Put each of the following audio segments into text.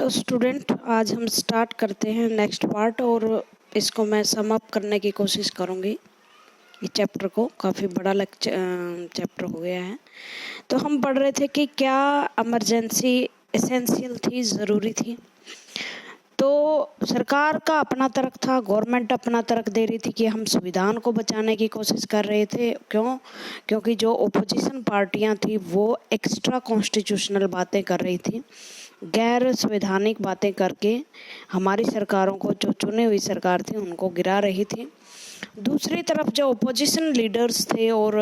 Student, आज हम start करते हैं नेक्स्ट पार्ट और इसको मैं सम अप करने की कोशिश करूँगी। इस चैप्टर को काफ़ी बड़ा चैप्टर हो गया है। तो हम पढ़ रहे थे कि क्या इमरजेंसी एसेंशियल थी, ज़रूरी थी। तो सरकार का अपना तर्क था, गवर्नमेंट अपना तर्क दे रही थी कि हम संविधान को बचाने की कोशिश कर रहे थे। क्यों? क्योंकि जो ओपोजिशन पार्टियां थी वो एक्स्ट्रा कॉन्स्टिट्यूशनल बातें कर रही थी, गैर संवैधानिक बातें करके हमारी सरकारों को, जो चुनी हुई सरकार थी, उनको गिरा रही थी। दूसरी तरफ जो ओपोजिशन लीडर्स थे और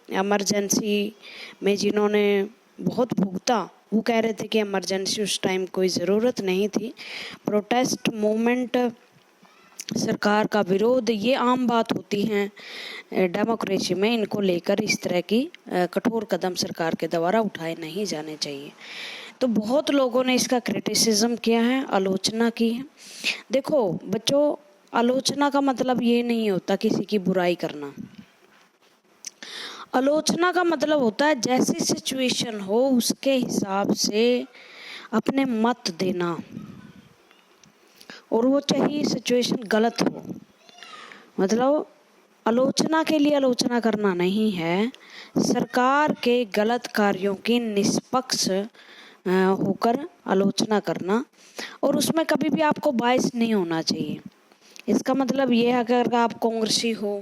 इमरजेंसी में जिन्होंने बहुत भुगता, वो कह रहे थे कि इमरजेंसी उस टाइम कोई ज़रूरत नहीं थी। प्रोटेस्ट मूवमेंट, सरकार का विरोध, ये आम बात होती है डेमोक्रेसी में। इनको लेकर इस तरह की कठोर कदम सरकार के द्वारा उठाए नहीं जाने चाहिए। तो बहुत लोगों ने इसका क्रिटिसिज्म किया है, आलोचना की है। देखो बच्चों, आलोचना का मतलब ये नहीं होता किसी की बुराई करना। आलोचना का मतलब होता है जैसी सिचुएशन हो उसके हिसाब से अपने मत देना, और वो चाहिए सिचुएशन गलत हो। मतलब आलोचना के लिए आलोचना करना नहीं है, सरकार के गलत कार्यों की निष्पक्ष होकर आलोचना करना, और उसमें कभी भी आपको बायस नहीं होना चाहिए। इसका मतलब ये है अगर आप कांग्रेसी हो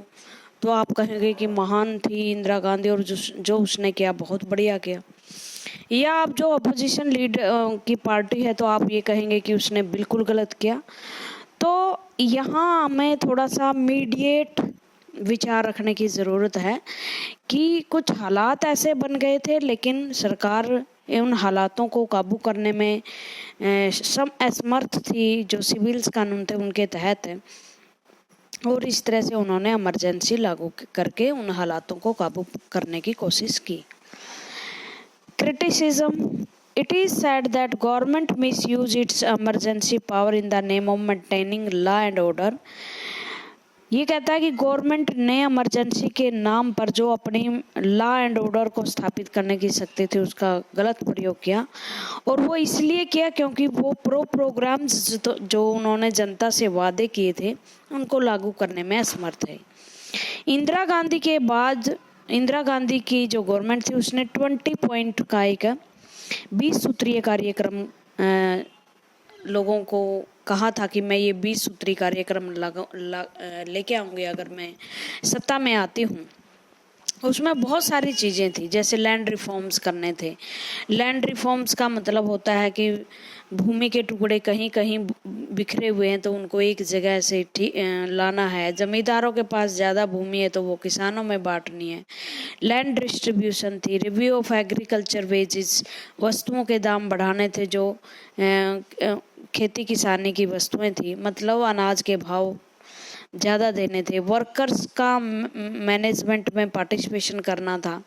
तो आप कहेंगे कि महान थी इंदिरा गांधी और जो उसने किया बहुत बढ़िया किया, या आप जो अपोजिशन लीडर की पार्टी है तो आप ये कहेंगे कि उसने बिल्कुल गलत किया। तो यहाँ हमें थोड़ा सा मीडिएट विचार रखने की ज़रूरत है कि कुछ हालात ऐसे बन गए थे, लेकिन सरकार उन हालातों को काबू करने में सम असमर्थ थी, जो सिविल्स कानून थे उनके तहत, और इस तरह से उन्होंने इमरजेंसी लागू करके उन हालातों को काबू करने की कोशिश की। Criticism, it is said that government misuse its emergency power in the name of maintaining law and order। ये कहता है कि गवर्नमेंट ने इमरजेंसी के नाम पर जो अपनी लॉ एंड ऑर्डर को स्थापित करने की शक्ति थी उसका गलत प्रयोग किया, और वो इसलिए किया क्योंकि वो प्रोग्राम्स जो उन्होंने जनता से वादे किए थे उनको लागू करने में असमर्थ है। इंदिरा गांधी के बाद इंदिरा गांधी की जो गवर्नमेंट थी उसने 20 पॉइंट का एक 20 सूत्रीय कार्यक्रम लोगों को कहा था कि मैं ये 20 सूत्री कार्यक्रम लेके आऊँगी अगर मैं सत्ता में आती हूँ। उसमें बहुत सारी चीज़ें थी, जैसे लैंड रिफॉर्म्स करने थे। लैंड रिफॉर्म्स का मतलब होता है कि भूमि के टुकड़े कहीं कहीं बिखरे हुए हैं तो उनको एक जगह से लाना है। जमींदारों के पास ज़्यादा भूमि है तो वो किसानों में बांटनी है। लैंड डिस्ट्रीब्यूशन थी। रिव्यू ऑफ एग्रीकल्चर वेजेस, वस्तुओं के दाम बढ़ाने थे, जो खेती किसानी की वस्तुएं थी, मतलब अनाज के भाव ज़्यादा देने थे। वर्कर्स का मैनेजमेंट में पार्टिसिपेशन करना था।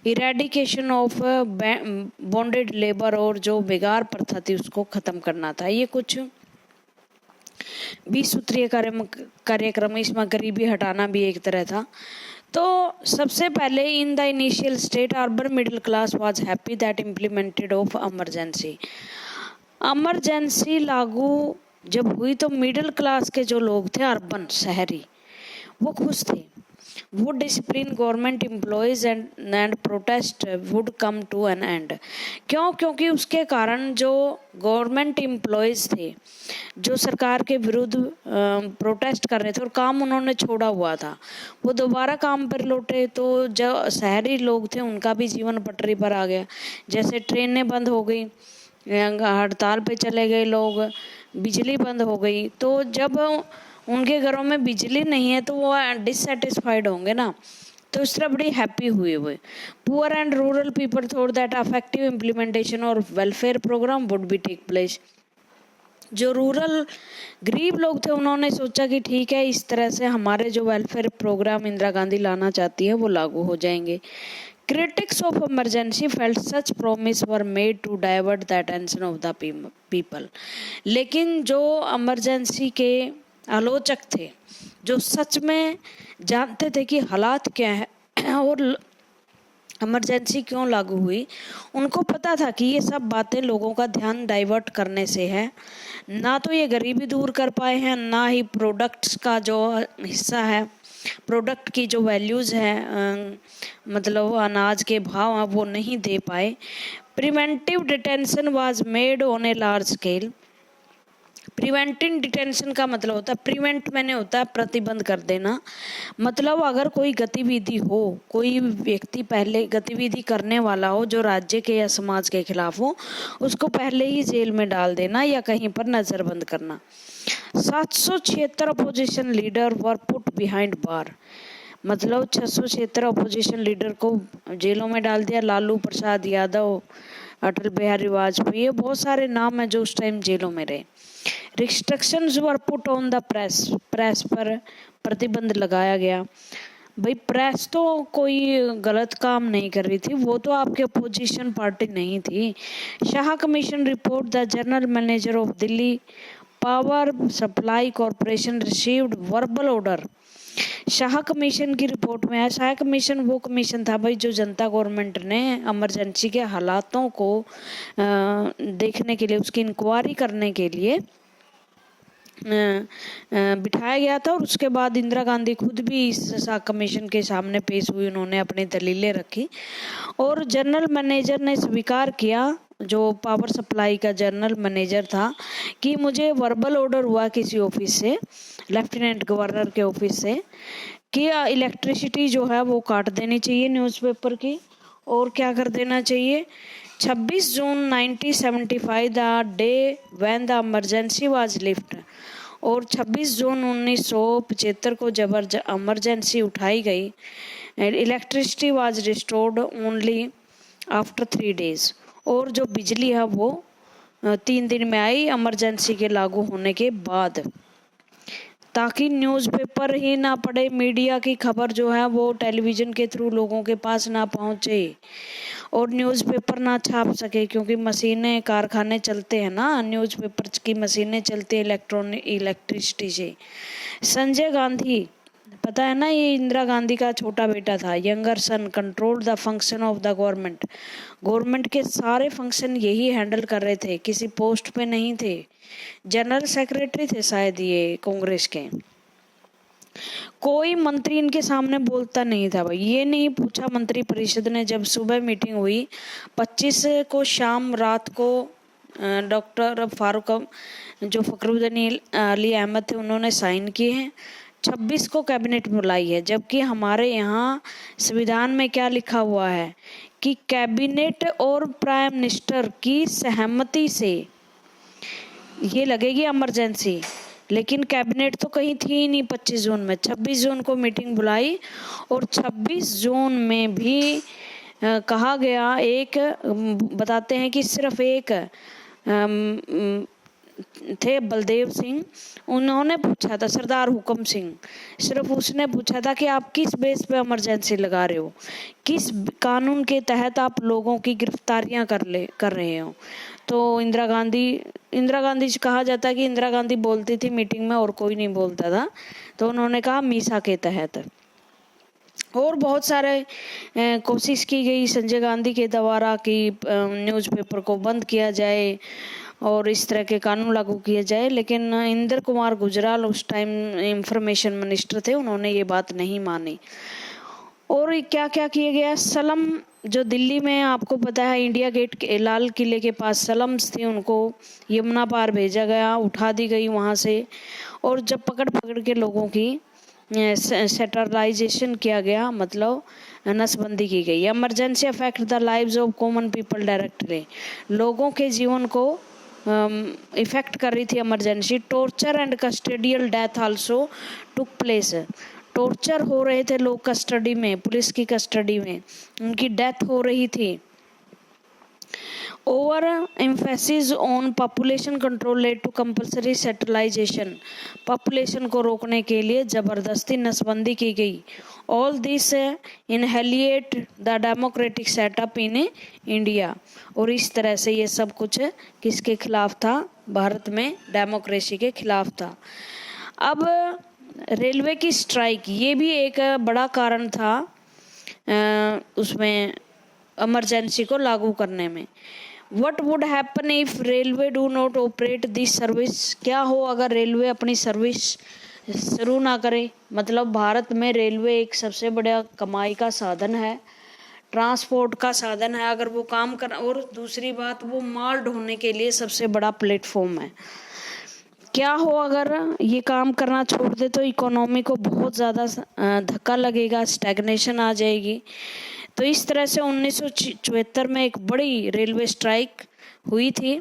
इरेडिकेशन ऑफ बॉन्डेड लेबर, और जो बेगार प्रथा थी उसको ख़त्म करना था। ये कुछ 20 सूत्रीय कार्यक्रम, इसमें गरीबी हटाना भी एक तरह था। तो सबसे पहले in the initial state urban middle class was happy that implemented of emergency. Emergency लागू जब हुई तो मिडिल क्लास के जो लोग थे, अर्बन शहरी, वो खुश थे। वो discipline government employees and protest would come to an end. क्यों? क्योंकि उसके कारण जो गवर्नमेंट एम्प्लॉयज थे, जो सरकार के विरुद्ध प्रोटेस्ट कर रहे थे और काम उन्होंने छोड़ा हुआ था, वो दोबारा काम पर लौटे। तो जो शहरी लोग थे उनका भी जीवन पटरी पर आ गया। जैसे ट्रेनें बंद हो गई, हड़ताल पे चले गए लोग, बिजली बंद हो गई, तो जब उनके घरों में बिजली नहीं है तो वो डिससेटिस्फाइड होंगे ना। तो इस तरह बड़ी हैप्पी हुए हुए। Poor and rural people thought that effective implementation और welfare programme would be take place. जो रूरल गरीब लोग थे उन्होंने सोचा कि ठीक है, इस तरह से हमारे जो वेलफेयर प्रोग्राम इंदिरा गांधी लाना चाहती है वो लागू हो जाएंगे। Critics of emergency felt such promise were made to divert the attention of the people। लेकिन जो इमरजेंसी के आलोचक थे, जो सच में जानते थे कि हालात क्या है और इमरजेंसी क्यों लागू हुई? उनको पता था कि ये सब बातें लोगों का ध्यान डाइवर्ट करने से है। ना तो ये गरीबी दूर कर पाए हैं, ना ही प्रोडक्ट्स का जो हिस्सा है, प्रोडक्ट की जो वैल्यूज़ है, मतलब अनाज के भाव हैं, वो नहीं दे पाए। Preventive detention was made on a large scale. Preventive detention का मतलब होता है, प्रिवेंट मैंने होता है प्रतिबंध कर देना। मतलब अगर कोई गतिविधि हो, कोई व्यक्ति पहले गतिविधि करने वाला हो जो राज्य के या समाज के खिलाफ हो, उसको पहले ही जेल में डाल देना या कहीं पर नजरबंद करना। 776 opposition leader were put behind bar. मतलब 676 अपोजिशन लीडर को जेलों में डाल दिया। लालू प्रसाद यादव, अटल बिहारी वाजपेयी, ये बहुत सारे नाम हैं जो उस टाइम जेलों में रहे। Restrictions were put on the press. Press पर प्रतिबंध लगाया गया। भाई प्रेस तो कोई गलत काम नहीं कर रही थी, वो तो आपके अपोजिशन पार्टी नहीं थी। Shah commission report, the general manager of Delhi power supply corporation received verbal order. Shah commission की रिपोर्ट में है, शाह कमीशन वो कमीशन था भाई जो जनता गवर्नमेंट ने इमरजेंसी के हालातों को देखने के लिए, उसकी इंक्वायरी करने के लिए बिठाया गया था। और उसके बाद इंदिरा गांधी खुद भी इस शाह कमीशन के सामने पेश हुई, उन्होंने अपनी दलीलें रखी और जनरल मैनेजर ने स्वीकार किया, जो पावर सप्लाई का जनरल मैनेजर था, कि मुझे वर्बल ऑर्डर हुआ किसी ऑफिस से, लेफ्टिनेंट गवर्नर के ऑफिस से, कि इलेक्ट्रिसिटी जो है वो काट देनी चाहिए न्यूज़पेपर की। और क्या कर देना चाहिए? 26 जून 1975 the day when the emergency was lift. और 26 जून 1975 को जब इमरजेंसी उठाई गई, electricity was restored only after 3 days। और जो बिजली है वो 3 दिन में आई इमरजेंसी के लागू होने के बाद, ताकि न्यूज़पेपर ही ना पढ़े, मीडिया की खबर जो है वो टेलीविज़न के थ्रू लोगों के पास ना पहुंचे और न्यूज़पेपर ना छाप सके, क्योंकि मशीनें, कारखाने चलते हैं ना, न्यूज़पेपर की मशीनें चलती है इलेक्ट्रिसिटी से। संजय गांधी, पता है ना, ये इंदिरा गांधी का छोटा बेटा था, younger son, control the function of the government. Government के सारे फंक्शन यही हैंडल कर रहे थे, किसी पोस्ट पे नहीं थे, जनरल सेक्रेटरी थे शायद ये कांग्रेस के। कोई मंत्री इनके सामने बोलता नहीं था भाई, ये नहीं पूछा मंत्री परिषद ने। जब सुबह मीटिंग हुई 25 को शाम रात को डॉक्टर फारूक, जो फखरुद्दीन अली अहमद थे, उन्होंने साइन किए हैं। 26 को कैबिनेट बुलाई है, जबकि हमारे यहाँ संविधान में क्या लिखा हुआ है कि कैबिनेट और प्राइम मिनिस्टर की सहमति से ये लगेगी इमरजेंसी। लेकिन कैबिनेट तो कहीं थी ही नहीं 25 जून में। 26 जून को मीटिंग बुलाई और 26 जून में भी कहा गया, एक बताते हैं कि सिर्फ एक थे बलदेव सिंह, उन्होंने पूछा था, सरदार हुकम सिंह, सिर्फ उसने पूछा था कि आप किस बेस पे इमरजेंसी लगा रहे हो, किस कानून के तहत आप लोगों की गिरफ्तारियां कर रहे हो। तो इंदिरा गांधी से कहा जाता है कि इंदिरा गांधी बोलती थी मीटिंग में और कोई नहीं बोलता था, तो उन्होंने कहा मीसा के तहत। और बहुत सारे कोशिश की गई संजय गांधी के द्वारा कि न्यूज़पेपर को बंद किया जाए और इस तरह के कानून लागू किए जाए, लेकिन इंदर कुमार गुजराल उस टाइम इंफॉर्मेशन मिनिस्टर थे, उन्होंने ये बात नहीं मानी। और क्या क्या किया गया? सलम, जो दिल्ली में आपको पता है इंडिया गेट के लाल किले के पास सलम्स थी, उनको यमुना पार भेजा गया, उठा दी गई वहाँ से। और जब पकड़ के लोगों की सेटलाइजेशन किया गया, मतलब नसबंदी की गई। Emergency affect the lives of common people directly, लोगों के जीवन को इफेक्ट कर रही थी emergency. Torture and custodial death also took place, torture हो रहे थे लोग कस्टडी में, पुलिस की कस्टडी में, उनकी डेथ हो रही थी। Over emphasis on population control led to compulsory sterilisation, population को रोकने के लिए जबरदस्ती नसबंदी की गई। All this annihilate the democratic setup in India, और इस तरह से ये सब कुछ किसके खिलाफ था? भारत में डेमोक्रेसी के खिलाफ था। अब रेलवे की स्ट्राइक, ये भी एक बड़ा कारण था उसमें इमरजेंसी को लागू करने में। What would happen if railway do not operate this service? क्या हो अगर रेलवे अपनी सर्विस शुरू ना करे। मतलब भारत में रेलवे एक सबसे बड़ा कमाई का साधन है, ट्रांसपोर्ट का साधन है। अगर वो काम कर, और दूसरी बात वो माल ढोने के लिए सबसे बड़ा प्लेटफॉर्म है। क्या हो अगर ये काम करना छोड़ दे तो इकोनॉमी को बहुत ज़्यादा धक्का लगेगा, स्टैग्नेशन आ जाएगी। तो इस तरह से 1974 में एक बड़ी रेलवे स्ट्राइक हुई थी।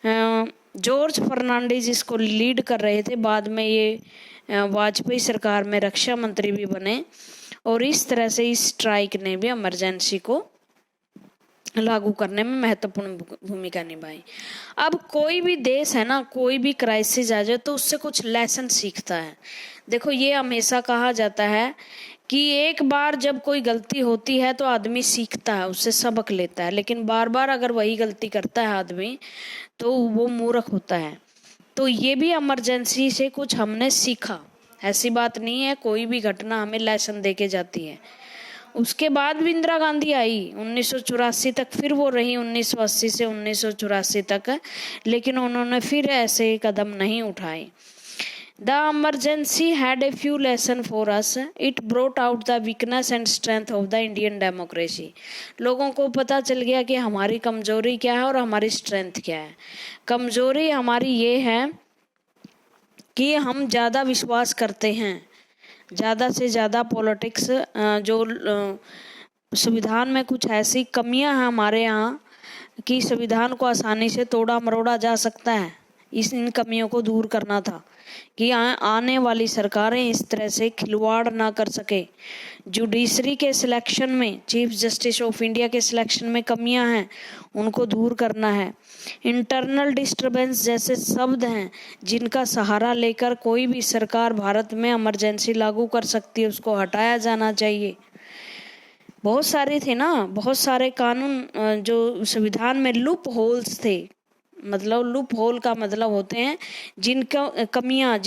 जॉर्ज फर्नांडिस इसको लीड कर रहे थे, बाद में ये वाजपेयी सरकार में रक्षा मंत्री भी बने, और इस तरह से इस स्ट्राइक ने भी इमरजेंसी को लागू करने में महत्वपूर्ण भूमिका निभाई। अब कोई भी देश है ना, कोई भी क्राइसिस आ जाए तो उससे कुछ लेसन सीखता है। देखो ये हमेशा कहा जाता है कि एक बार जब कोई गलती होती है तो आदमी सीखता है, उससे सबक लेता है, लेकिन बार बार अगर वही गलती करता है आदमी तो वो मूर्ख होता है। तो ये भी इमरजेंसी से कुछ हमने सीखा, ऐसी बात नहीं है, कोई भी घटना हमें लेसन दे के जाती है। उसके बाद भी इंदिरा गांधी आई 1984 तक, फिर वो रही 1980 से 1984 तक, लेकिन उन्होंने फिर ऐसे कदम नहीं उठाए। The emergency had a few lessons for us. It brought out the weakness and strength of the Indian democracy. लोगों को पता चल गया कि हमारी कमजोरी क्या है और हमारी स्ट्रेंथ क्या है। कमजोरी हमारी ये है कि हम ज़्यादा विश्वास करते हैं, ज़्यादा से ज़्यादा पॉलिटिक्स, जो संविधान में कुछ ऐसी कमियां हैं हमारे यहाँ कि संविधान को आसानी से तोड़ा मरोड़ा जा सकता है। इन कमियों को दूर करना था कि आने वाली सरकारें इस तरह से खिलवाड़ ना कर सके। जुडिशरी के सिलेक्शन में, चीफ जस्टिस ऑफ इंडिया के सिलेक्शन में कमियां हैं, उनको दूर करना है। इंटरनल डिस्टर्बेंस जैसे शब्द हैं जिनका सहारा लेकर कोई भी सरकार भारत में इमरजेंसी लागू कर सकती है, उसको हटाया जाना चाहिए। बहुत सारे थे ना, बहुत सारे कानून जो संविधान में लूप होल्स थे। मतलब लूप होल का मतलब होते हैं जिनका कमियां,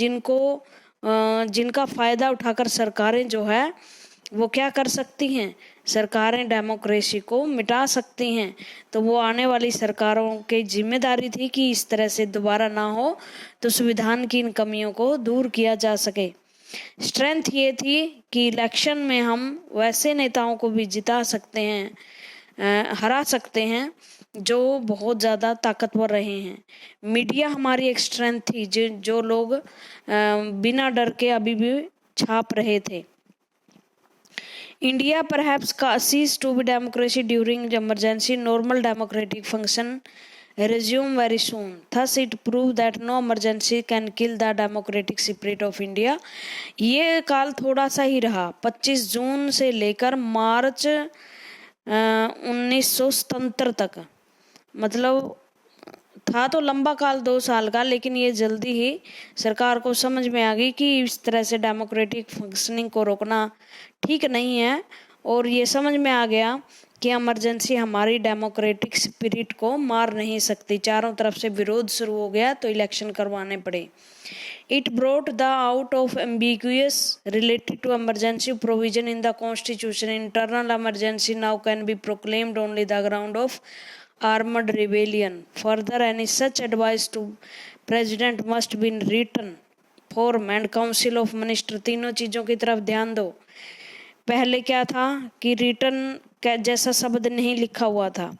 जिनका फायदा उठाकर सरकारें जो है वो क्या कर सकती हैं, सरकारें डेमोक्रेसी को मिटा सकती हैं। तो वो आने वाली सरकारों की जिम्मेदारी थी कि इस तरह से दोबारा ना हो, तो संविधान की इन कमियों को दूर किया जा सके। स्ट्रेंथ ये थी कि इलेक्शन में हम वैसे नेताओं को भी जिता सकते हैं, हरा सकते हैं जो बहुत ज़्यादा ताकतवर रहे हैं। मीडिया हमारी एक स्ट्रेंथ थी, जो लोग बिना डर के अभी भी छाप रहे थे। India perhaps ceased to be democracy during the emergency. Normal democratic function resume very soon. Thus it proved that no emergency can kill the democratic spirit of India. ये काल थोड़ा सा ही रहा, 25 जून से लेकर मार्च 1977 तक। मतलब था तो लंबा काल 2 साल का, लेकिन ये जल्दी ही सरकार को समझ में आ गई कि इस तरह से डेमोक्रेटिक फंक्शनिंग को रोकना ठीक नहीं है, और ये समझ में आ गया कि इमरजेंसी हमारी डेमोक्रेटिक स्पिरिट को मार नहीं सकती। चारों तरफ से विरोध शुरू हो गया तो इलेक्शन करवाने पड़े। It brought the out of ambiguous related to emergency provision in the constitution. Internal emergency now can be proclaimed only the ground of armed rebellion. Further, any such advice to president must be written form and council of minister. तीनों चीज़ों की तरफ ध्यान दो। पहले क्या था कि रिटर्न जैसा शब्द नहीं लिखा हुआ था,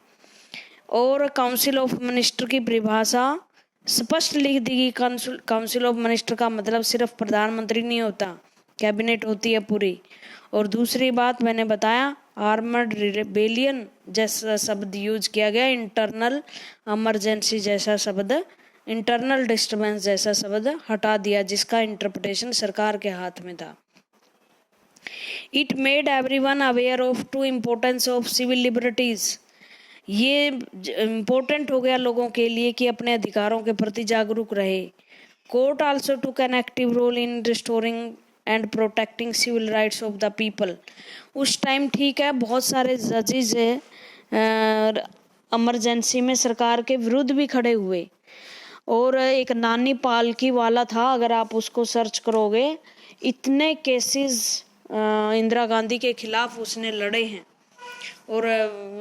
और काउंसिल ऑफ मिनिस्टर की परिभाषा स्पष्ट लिख दी गई। काउंसिल ऑफ मिनिस्टर का मतलब सिर्फ प्रधानमंत्री नहीं होता, कैबिनेट होती है पूरी। और दूसरी बात मैंने बताया, आर्मर्ड रिबेलियन जैसा शब्द यूज किया गया, इंटरनल इमरजेंसी जैसा शब्द, इंटरनल डिस्टर्बेंस जैसा शब्द हटा दिया, जिसका इंटरप्रिटेशन सरकार के हाथ में था। It made everyone aware of to importance of civil liberties. ये इम्पोर्टेंट हो गया लोगों के लिए कि अपने अधिकारों के प्रति जागरूक रहे। Court also took an active role in restoring and protecting civil rights of the people. उस टाइम ठीक है, बहुत सारे जजेस इमरजेंसी में सरकार के विरुद्ध भी खड़े हुए, और एक नानी पालकी वाला था, अगर आप उसको सर्च करोगे, इतने केसेस इंदिरा गांधी के खिलाफ उसने लड़े हैं। और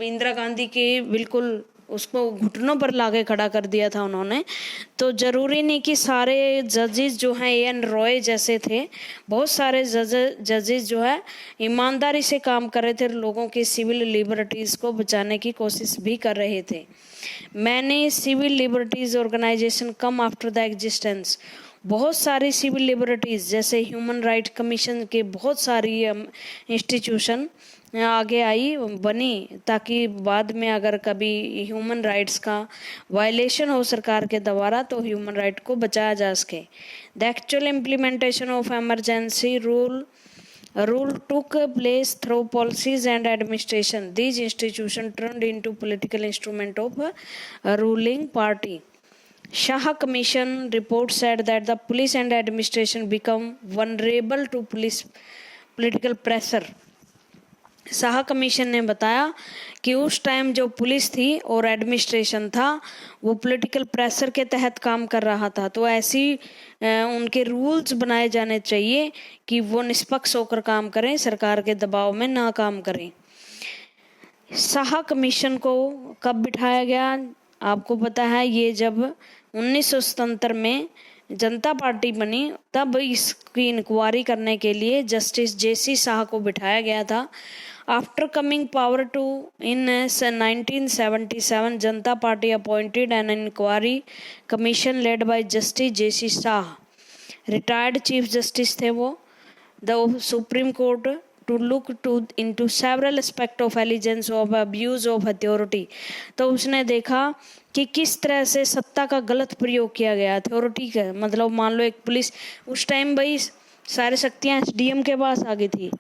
इंदिरा गांधी के बिल्कुल उसको घुटनों पर लाके खड़ा कर दिया था उन्होंने। तो जरूरी नहीं कि सारे जजेस जो हैं एन रॉय जैसे थे, बहुत सारे जजेस जो है ईमानदारी से काम कर रहे थे, लोगों की सिविल लिबर्टीज को बचाने की कोशिश भी कर रहे थे। Many civil liberties organisation come after the existence, बहुत सारी सिविल लिबर्टीज जैसे ह्यूमन राइट कमीशन के बहुत सारी इंस्टीट्यूशन आगे आई बनी, ताकि बाद में अगर कभी ह्यूमन राइट्स का वायलेशन हो सरकार के द्वारा तो ह्यूमन राइट को बचाया जा सके। The actual implementation of emergency rule took place through policies and administration. These institutions turned into political instrument of a ruling party. Shah Commission report said that the police and administration become vulnerable to political pressure. Shah commission ने बताया कि उस time जो police थी और administration था वो political pressure के तहत काम कर रहा था, तो ऐसी उनके रूल्स बनाए जाने चाहिए कि वो निष्पक्ष होकर काम करें, सरकार के दबाव में ना काम करें। शाह कमीशन को कब बिठाया गया आपको पता है, ये जब 1977 में जनता पार्टी बनी तब इसकी इंक्वायरी करने के लिए जस्टिस जेसी शाह को बिठाया गया था। After coming power to in 1977, Janata Party appointed an inquiry commission led by Justice J.C. Shah. Retired Chief Justice थे वो, the Supreme Court, to look into several aspects of allegations of abuse of authority. तो उसने देखा कि किस तरह से सत्ता का गलत प्रयोग किया गया अथॉरिटी का, मतलब मान लो एक पुलिस उस टाइम भाई सारी शक्तियां एसडीएम के पास आ गई थी,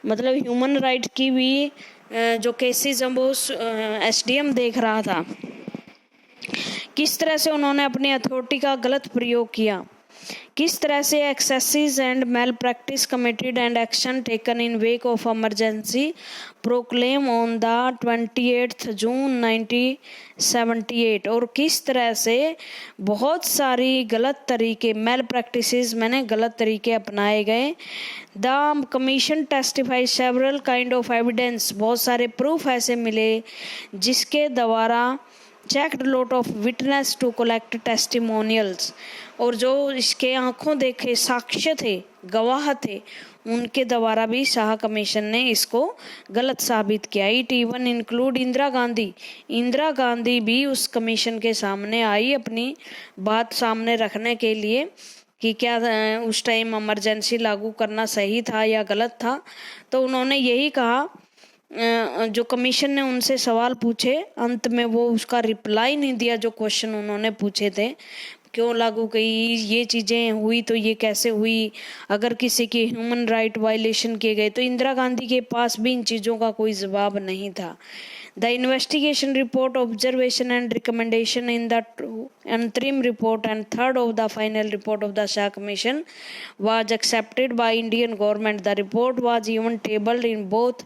मतलब ह्यूमन राइट की भी जो केसेस हैं वो एसडीएम देख रहा था। किस तरह से उन्होंने अपनी अथॉरिटी का गलत प्रयोग किया, किस तरह से excesses and male practice committed and action taken in wake of emergency proclaim on the 28 June 1978, और किस तरह से बहुत सारी गलत तरीके मेल प्रैक्टिसेस मैंने गलत तरीके अपनाए गए। The commission testify several kind of evidence, बहुत सारे प्रूफ ऐसे मिले जिसके द्वारा checked lot of witness to collect testimonials, और जो इसके आंखों देखे साक्ष्य थे, गवाह थे, उनके द्वारा भी शाह कमीशन ने इसको गलत साबित किया। It even include Indira Gandhi भी उस कमीशन के सामने आई अपनी बात सामने रखने के लिए कि क्या उस टाइम इमरजेंसी लागू करना सही था या गलत था। तो उन्होंने यही कहा, जो कमीशन ने उनसे सवाल पूछे अंत में वो उसका रिप्लाई नहीं दिया, जो क्वेश्चन उन्होंने पूछे थे क्यों लागू की ये चीज़ें हुई तो ये कैसे हुई, अगर किसी की ह्यूमन राइट वायलेशन किए गए, तो इंदिरा गांधी के पास भी इन चीज़ों का कोई जवाब नहीं था। The investigation report observation and recommendation in the अंतरिम report and third of the final report of the Shah commission was accepted by Indian government. The report was even tabled in both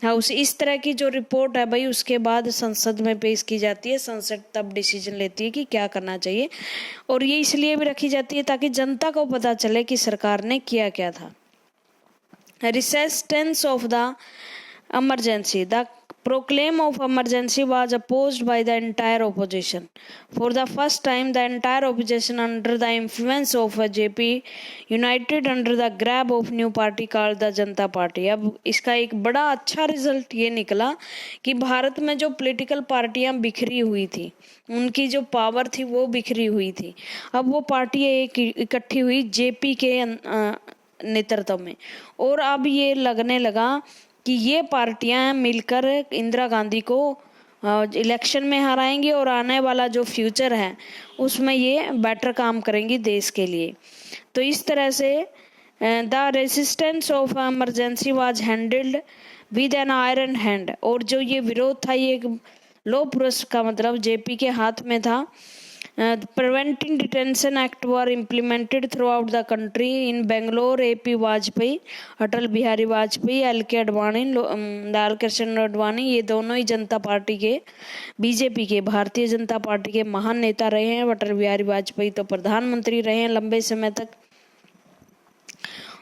house. इस तरह की जो report है भाई उसके बाद संसद में पेश की जाती है, संसद तब डिसीजन लेती है कि क्या करना चाहिए, और ये इसलिए भी रखी जाती है ताकि जनता को पता चले कि सरकार ने किया क्या था। Resistance of the emergency. The proclaim of emergency was opposed by the entire opposition. For the first time, the entire opposition, under the influence of JP, united under the grab of new party called the Janata party. अब इसका एक बड़ा अच्छा result ये निकला कि भारत में जो पॉलिटिकल पार्टियां बिखरी हुई थी, उनकी जो पावर थी वो बिखरी हुई थी, अब वो पार्टी एक इकट्ठी हुई जेपी के नेतृत्व में, और अब ये लगने लगा कि ये पार्टियां मिलकर इंदिरा गांधी को इलेक्शन में हराएंगी और आने वाला जो फ्यूचर है उसमें ये बेटर काम करेंगी देश के लिए। तो इस तरह से the resistance of emergency was handled with an iron hand, और जो ये विरोध था ये लो पुरुष का मतलब जेपी के हाथ में था। Preventing Detention Act were implemented throughout the country. In Bangalore, AP Vajpayee, Atal Bihari Vajpayee, LK Advani, Lal Krishna Advani, ये दोनों ही जनता पार्टी के बीजेपी के भारतीय जनता पार्टी के महान नेता रहे हैं। अटल बिहारी वाजपेयी तो प्रधानमंत्री रहे हैं लंबे समय तक।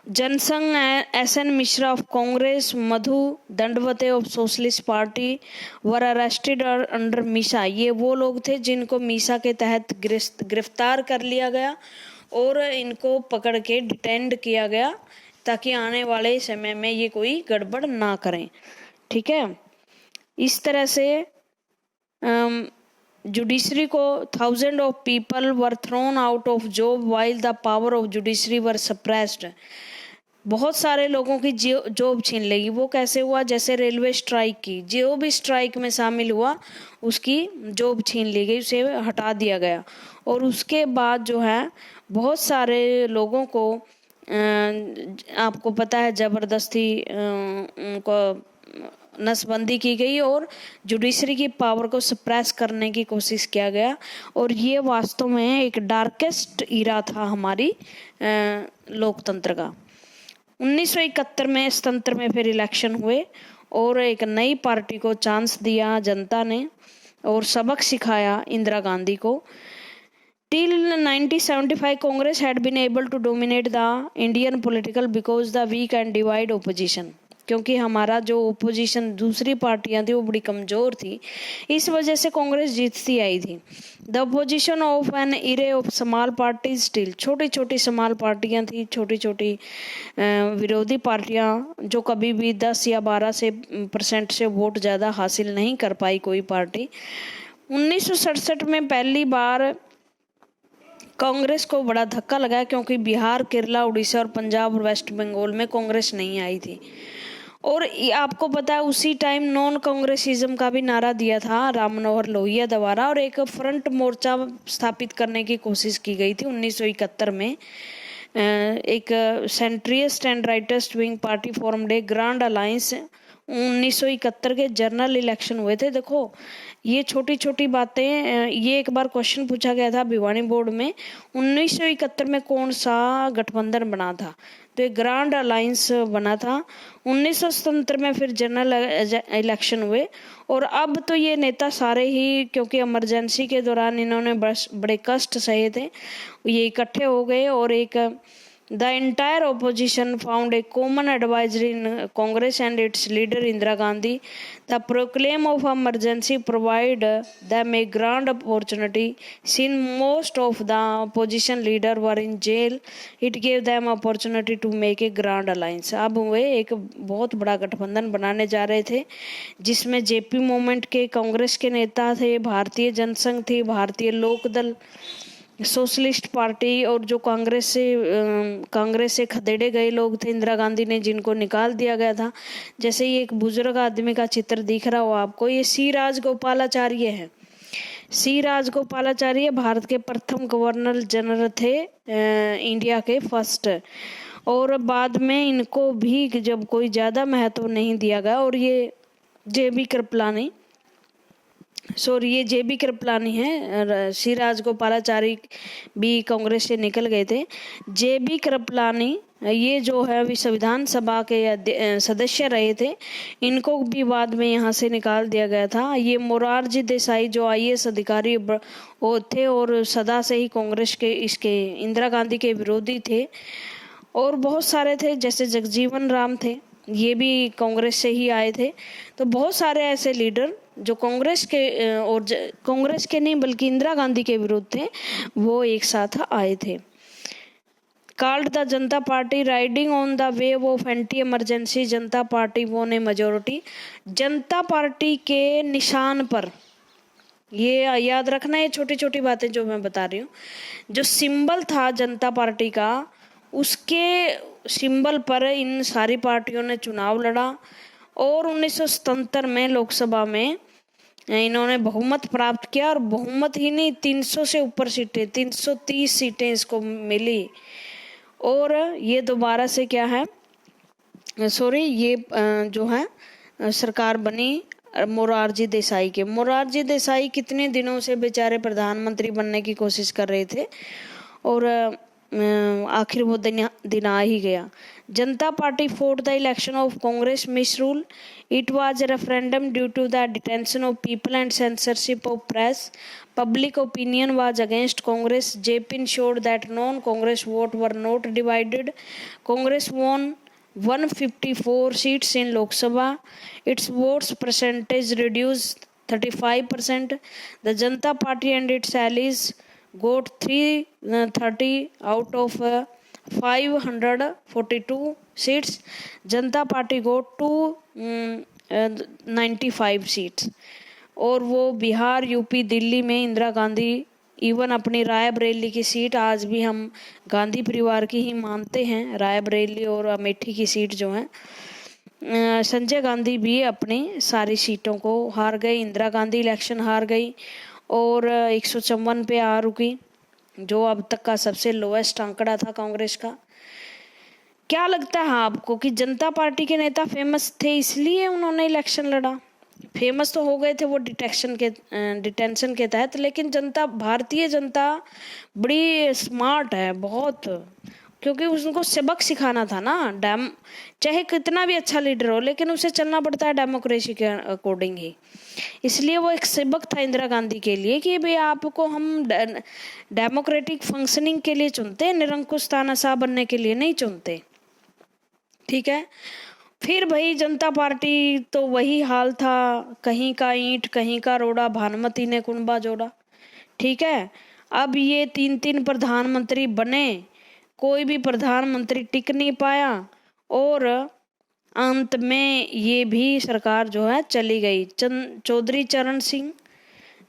Jansangh SN Mishra of Congress, Madhu Dandavate of socialist party were arrested under MISA. ये वो लोग थे जिनको मीसा के तहत गिरफ्तार कर लिया गया और इनको पकड़ के डिटेंड किया गया ताकि आने वाले समय में ये कोई गड़बड़ ना करें। ठीक है, इस तरह से जुडिशरी को thousand of people were thrown out of job while the power of judiciary were suppressed. बहुत सारे लोगों की जॉब छीन लेगी। वो कैसे हुआ? जैसे रेलवे स्ट्राइक की, जो भी स्ट्राइक में शामिल हुआ उसकी जॉब छीन ली गई, उसे हटा दिया गया। और उसके बाद जो है बहुत सारे लोगों को आपको पता है जबरदस्ती उनको नसबंदी की गई और जुडिशरी की पावर को सप्रेस करने की कोशिश किया गया। और ये वास्तव में एक डार्केस्ट ईरा था हमारी लोकतंत्र का। 1971 में इस तंत्र में फिर इलेक्शन हुए और एक नई पार्टी को चांस दिया जनता ने और सबक सिखाया इंदिरा गांधी को। Till 1975 Congress had been able to dominate the Indian political because the weak and divide opposition। क्योंकि हमारा जो ओपोजिशन दूसरी पार्टियां थी वो बड़ी कमज़ोर थी, इस वजह से कांग्रेस जीतती आई थी। The opposition of an array of small parties still, छोटी छोटी स्मॉल पार्टियां थी, छोटी छोटी विरोधी पार्टियां जो कभी भी 10 या 12% से वोट ज़्यादा हासिल नहीं कर पाई कोई पार्टी। 1967 में पहली बार कांग्रेस को बड़ा धक्का लगा क्योंकि बिहार, केरला, उड़ीसा और पंजाब और वेस्ट बंगाल में कांग्रेस नहीं आई थी। और आपको पता है उसी टाइम नॉन कांग्रेसिज्म का भी नारा दिया था राम मनोहर लोहिया द्वारा और एक फ्रंट मोर्चा स्थापित करने की कोशिश की गई थी 1971 में। एक centrist and rightist wing party formed a grand alliance. 1971 के जनरल इलेक्शन हुए थे। देखो ये छोटी छोटी बातें, ये एक बार क्वेश्चन पूछा गया था भिवानी बोर्ड में, 1971 में कौन सा गठबंधन बना था? तो एक ग्रांड अलायंस बना था। 1977 में फिर जनरल इलेक्शन हुए और अब तो ये नेता सारे ही, क्योंकि इमरजेंसी के दौरान इन्होंने बड़े कष्ट सहे थे, ये इकट्ठे हो गए और एक The entire opposition found a common advisor in Congress and its leader Indira Gandhi. The proclaim of emergency provided them a grand opportunity. Since most of the opposition leaders were in jail, it gave them opportunity to make a grand alliance. अब वे एक बहुत बड़ा गठबंधन बनाने जा रहे थे जिसमें जेपी मूवमेंट के कांग्रेस के नेता थे, भारतीय जनसंघ थी, भारतीय लोकदल, सोशलिस्ट पार्टी और जो कांग्रेस से खदेड़े गए लोग थे इंदिरा गांधी ने, जिनको निकाल दिया गया था। जैसे ये एक बुजुर्ग आदमी का चित्र दिख रहा हो आपको, ये सी राजगोपालाचार्य है। सी राजगोपालाचार्य भारत के प्रथम गवर्नर जनरल थे, इंडिया के फर्स्ट। और बाद में इनको भी जब कोई ज़्यादा महत्व नहीं दिया गया और ये जेबी कृपलानी है। सी राजगोपालाचारी भी कांग्रेस से निकल गए थे। जेबी कृपलानी ये जो है संविधान सभा के सदस्य रहे थे, इनको भी बाद में यहाँ से निकाल दिया गया था। ये मोरारजी देसाई जो IAS अधिकारी वो थे और सदा से ही कांग्रेस के इंदिरा गांधी के विरोधी थे। और बहुत सारे थे, जैसे जगजीवन राम थे, ये भी कांग्रेस से ही आए थे। तो बहुत सारे ऐसे लीडर जो कांग्रेस के और कांग्रेस के नहीं बल्कि इंदिरा गांधी के विरुद्ध थे, वो एक साथ आए थे। Called the Janata party riding on the wave of anti emergency, Janata party वोन ए मेजोरिटी। जनता पार्टी के निशान पर, ये याद रखना, ये छोटी छोटी बातें जो मैं बता रही हूँ, जो सिंबल था जनता पार्टी का, उसके सिंबल पर इन सारी पार्टियों ने चुनाव लड़ा और 1977 में लोकसभा में इन्होंने बहुमत प्राप्त किया। और बहुमत ही नहीं, 300 से ऊपर सीटें, 330 सीटें इसको मिली। और ये दोबारा से क्या है, ये जो है सरकार बनी मोरारजी देसाई के। मोरारजी देसाई कितने दिनों से बेचारे प्रधानमंत्री बनने की कोशिश कर रहे थे और आखिर वो दिन आ ही गया। जनता party fought the election of Congress misrule. It was a referendum due to the detention of people and censorship of press. Public opinion was against Congress. JPIN showed that non-Congress votes were not divided. Congress won 154 seats in Lok Sabha. Its votes percentage reduced 35%. The Janata Party and its allies got 330 out of 542 seats. Janata party got 295 seats. और वो Bihar, UP, Delhi में Indira Gandhi, even अपनी रायबरेली की seat आज भी हम गांधी परिवार की ही मानते हैं। रायबरेली और अमेठी की सीट जो है, संजय गांधी भी अपनी सारी सीटों को हार गए। इंदिरा गांधी इलेक्शन हार गई और 154 पे आ रुकी, जो अब तक का सबसे लोएस्ट आंकड़ा था कांग्रेस का। क्या लगता है आपको कि जनता पार्टी के नेता फेमस थे इसलिए उन्होंने इलेक्शन लड़ा? फेमस तो हो गए थे वो डिटेंशन के तहत, लेकिन भारतीय जनता बड़ी स्मार्ट है बहुत, क्योंकि उसको सबक सिखाना था ना। चाहे कितना भी अच्छा लीडर हो, लेकिन उसे चलना पड़ता है डेमोक्रेसी के अकॉर्डिंग ही। इसलिए वो एक सबक था इंदिरा गांधी के लिए कि भाई आपको हम डेमोक्रेटिक फंक्शनिंग के लिए चुनते हैं, निरंकुश तानाशाह बनने के लिए नहीं चुनते। ठीक है। फिर भाई जनता पार्टी तो वही हाल था, कहीं का ईंट कहीं का रोड़ा, भानुमति ने कुंबा जोड़ा। ठीक है। अब ये 3 प्रधानमंत्री बने, कोई भी प्रधानमंत्री टिक नहीं पाया और अंत में ये भी सरकार जो है चली गई। चौधरी चरण सिंह,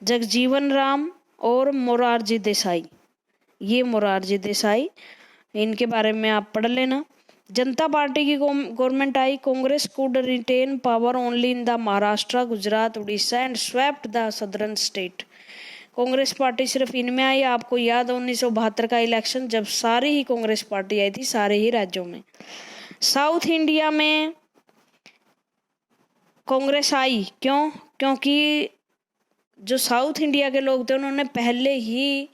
जगजीवन राम और मोरारजी देसाई, ये मोरारजी देसाई, इनके बारे में आप पढ़ लेना। जनता पार्टी की गवर्नमेंट आई। Congress could retain power only in the Maharashtra, Gujarat, Orissa and swept the southern state. Congress party सिर्फ इनमें आई। आपको याद 1972 का इलेक्शन, जब सारी ही कांग्रेस पार्टी आई थी सारे ही राज्यों में। साउथ इंडिया में कांग्रेस आई, क्यों? क्योंकि जो साउथ इंडिया के लोग थे उन्होंने पहले ही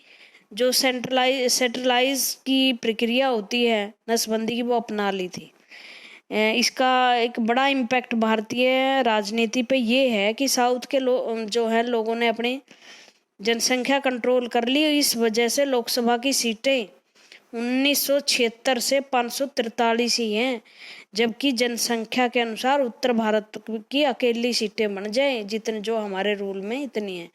जो सेंट्रलाइज की प्रक्रिया होती है नसबंदी की, वो अपना ली थी। इसका एक बड़ा इम्पैक्ट भारतीय राजनीति पे ये है कि साउथ के जो है लोगों ने अपनी जनसंख्या कंट्रोल कर ली। इस वजह से लोकसभा की सीटें 1976 से 543 ही हैं, जबकि जनसंख्या के अनुसार उत्तर भारत की अकेली सीटें बन जाए जितने जो हमारे रूल में इतनी हैं।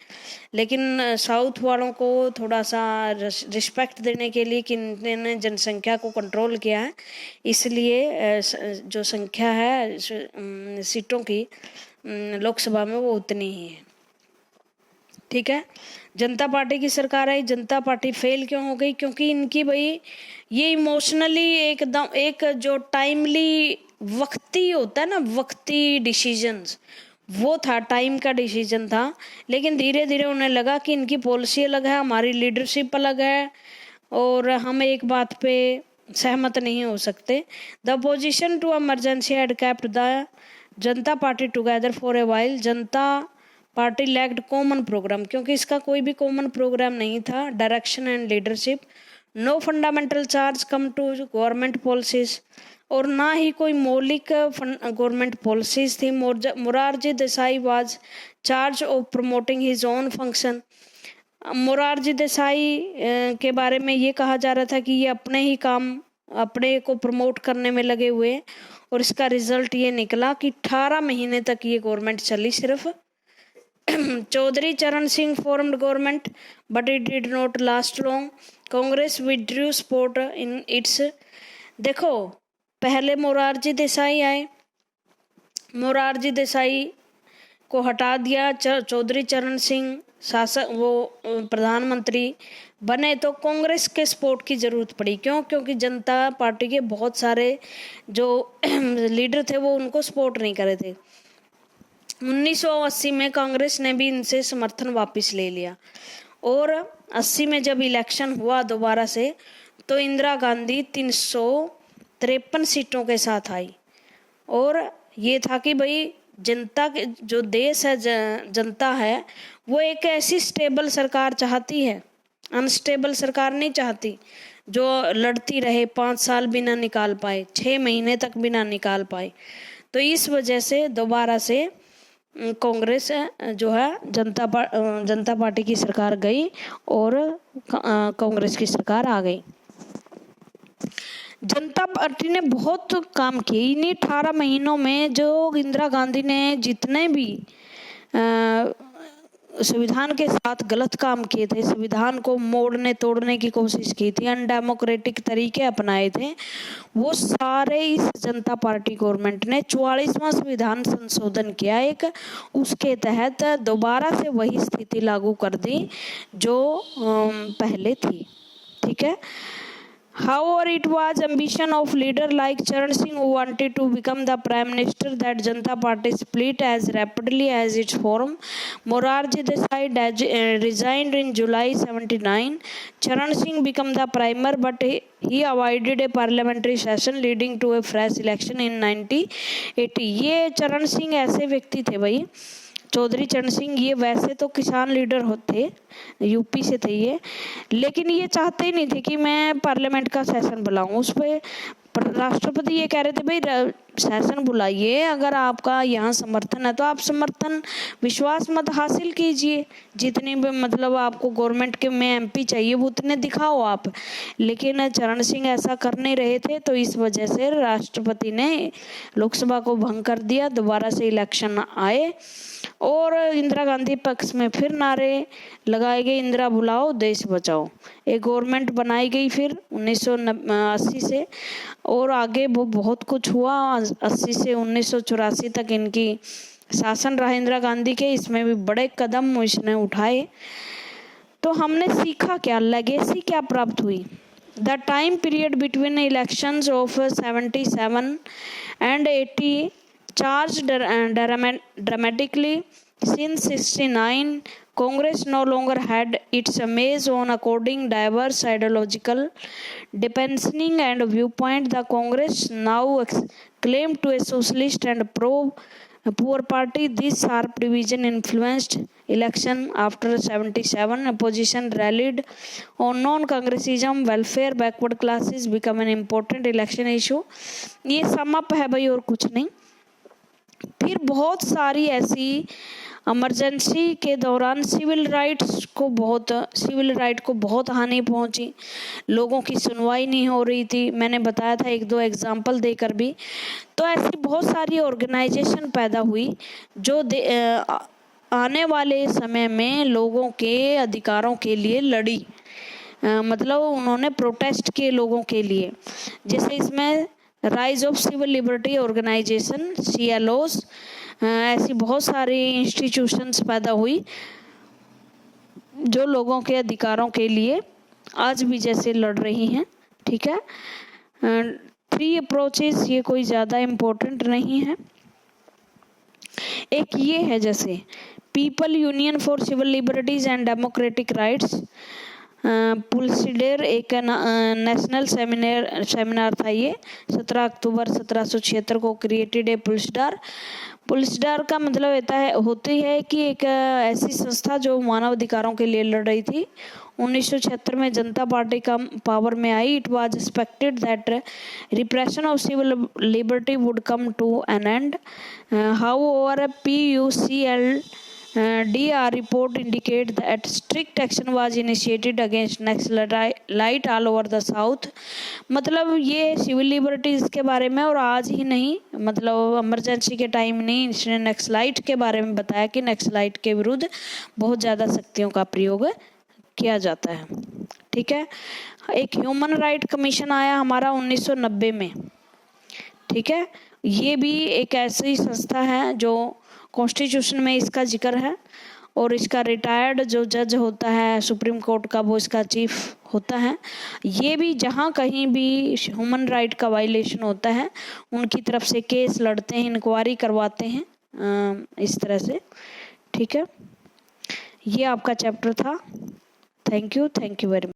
लेकिन साउथ वालों को थोड़ा सा रिस्पेक्ट देने के लिए कि इन्होंने जनसंख्या को कंट्रोल किया है, इसलिए जो संख्या है सीटों की लोकसभा में वो उतनी ही है। ठीक है। जनता पार्टी की सरकार आई। जनता पार्टी फेल क्यों हो गई? क्योंकि इनकी भाई ये इमोशनली एकदम एक जो टाइमली वक्ती होता है ना, वक्ती डिसीजंस, वो था, टाइम का डिसीजन था। लेकिन धीरे धीरे उन्हें लगा कि इनकी पॉलिसी अलग है, हमारी लीडरशिप अलग है और हम एक बात पे सहमत नहीं हो सकते। The opposition to emergency had kept the Janata party together for a while. Janata party lacked common programme, क्योंकि इसका कोई भी कॉमन प्रोग्राम नहीं था। Direction and leadership, no fundamental charge come to government policies, और ना ही कोई मौलिक गवर्नमेंट पॉलिसीज थी। Morarji Desai was charge of promoting his own function. Morarji Desai के बारे में ये कहा जा रहा था कि ये अपने ही काम, अपने को प्रमोट करने में लगे हुए, और इसका रिजल्ट ये निकला कि 18 महीने तक ये गवर्नमेंट चली सिर्फ। चौधरी चरण Singh formed government, but it did not last long. Congress withdrew support in its। देखो, पहले मोरारजी देसाई आए, मोरारजी देसाई को हटा दिया, चौधरी चरण सिंह शासक वो प्रधानमंत्री बने, तो कांग्रेस के सपोर्ट की जरूरत पड़ी। क्यों? क्योंकि जनता पार्टी के बहुत सारे जो लीडर थे वो उनको सपोर्ट नहीं करे थे। 1980 में कांग्रेस ने भी इनसे समर्थन वापस ले लिया, और 80 में जब इलेक्शन हुआ दोबारा से, तो इंदिरा गांधी 353 सीटों के साथ आई। और ये था कि भाई जनता के जो देश है, जनता है, वो एक ऐसी स्टेबल सरकार चाहती है, अनस्टेबल सरकार नहीं चाहती जो लड़ती रहे, 5 साल बिना निकाल पाए, 6 महीने तक बिना निकाल पाए। तो इस वजह से दोबारा से कांग्रेस जो है जनता पार्टी की सरकार गई और कांग्रेस की सरकार आ गई। जनता पार्टी ने बहुत काम किए इन्हीं 18 महीनों में। जो इंदिरा गांधी ने जितने भी संविधान के साथ गलत काम किए थे, संविधान को मोड़ने तोड़ने की कोशिश की थी, अनडेमोक्रेटिक तरीके अपनाए थे, वो सारे इस जनता पार्टी गवर्नमेंट ने 44वां संविधान संशोधन किया एक, उसके तहत दोबारा से वही स्थिति लागू कर दी जो पहले थी। ठीक है। However, it was ambition of leader like Charan Singh who wanted to become the prime minister that Janata Party split as rapidly as its formed. Morarji Desai resigned in July 79. Charan Singh became the premier, but he avoided a parliamentary session leading to a fresh election in 1980. ये चरण सिंह ऐसे व्यक्ति थे भाई, चौधरी चरण सिंह, ये वैसे तो किसान लीडर होते, यूपी से थे ये, लेकिन ये चाहते ही नहीं थे कि मैं पार्लियामेंट का सेशन बुलाऊं। उस पर राष्ट्रपति ये कह रहे थे भाई सेशन बुलाइए, अगर आपका यहाँ समर्थन है तो आप समर्थन विश्वास मत हासिल कीजिए, जितनी भी मतलब आपको गवर्नमेंट के में एमपी चाहिए वो उतने दिखाओ आप। लेकिन चरण सिंह ऐसा कर नहीं रहे थे, तो इस वजह से राष्ट्रपति ने लोकसभा को भंग कर दिया, दोबारा से इलेक्शन आए और इंदिरा गांधी पक्ष में फिर नारे लगाए गए, इंदिरा बुलाओ देश बचाओ। एक गवर्नमेंट बनाई गई फिर 1980 से, और आगे वो बहुत कुछ हुआ। 80 से 1984 तक इनकी शासन रहा इंदिरा गांधी के, इसमें भी बड़े कदम इसने उठाए। तो हमने सीखा क्या, लेगेसी क्या प्राप्त हुई? The time period between elections of 77 and 80 charged dramatically. Since 69, Congress no longer had its maze on according diverse ideological depending and viewpoint. The Congress now claimed to a socialist and pro-poor party. This sharp division influenced election after 77. Opposition rallied on non-congressism, welfare, backward classes become an important election issue. ये sum up है भाई और कुछ नहीं। फिर बहुत सारी ऐसी इमरजेंसी के दौरान सिविल राइट को बहुत हानि पहुंची, लोगों की सुनवाई नहीं हो रही थी। मैंने बताया था 1-2 एग्जाम्पल देकर भी। तो ऐसी बहुत सारी ऑर्गेनाइजेशन पैदा हुई जो आने वाले समय में लोगों के अधिकारों के लिए लड़ी, मतलब उन्होंने प्रोटेस्ट किए लोगों के लिए। जैसे इसमें rise of civil liberty organisation CLOs, ऐसी बहुत सारी इंस्टीट्यूशंस पैदा हुई जो लोगों के अधिकारों के लिए आज भी जैसे लड़ रही हैं। ठीक है। 3 अप्रोचेस, ये कोई ज़्यादा इम्पोर्टेंट नहीं है। एक ये है जैसे people union for civil liberties and democratic rights, पुलसिडेर एक नेशनल सेमिनार था। ये 17 अक्टूबर 1776 को क्रिएटेड है पुलिसदार का मतलब होती है कि एक ऐसी संस्था जो मानव अधिकारों के लिए लड़ रही थी। 1976 में जनता पार्टी का पावर में आई। It was expected that repression of civil liberty would come to an end. However PUCLDR report indicate that strict action was initiated against Naxalite all over the south। मतलब ये सिविल लिबर्टीज के बारे में, और आज ही नहीं, मतलब इमरजेंसी के टाइम नहीं, इसने नक्सलाइट के बारे में बताया कि नक्सलाइट के विरुद्ध बहुत ज़्यादा शक्तियों का प्रयोग किया जाता है। ठीक है। एक ह्यूमन राइट कमीशन आया हमारा 1990 में। ठीक है। ये भी एक ऐसी संस्था है जो कॉन्स्टिट्यूशन में इसका जिक्र है, और इसका रिटायर्ड जो जज होता है सुप्रीम कोर्ट का, वो इसका चीफ होता है। ये भी जहाँ कहीं भी ह्यूमन राइट का वायलेशन होता है उनकी तरफ से केस लड़ते हैं, इंक्वायरी करवाते हैं, इस तरह से। ठीक है। ये आपका चैप्टर था। Thank you very much.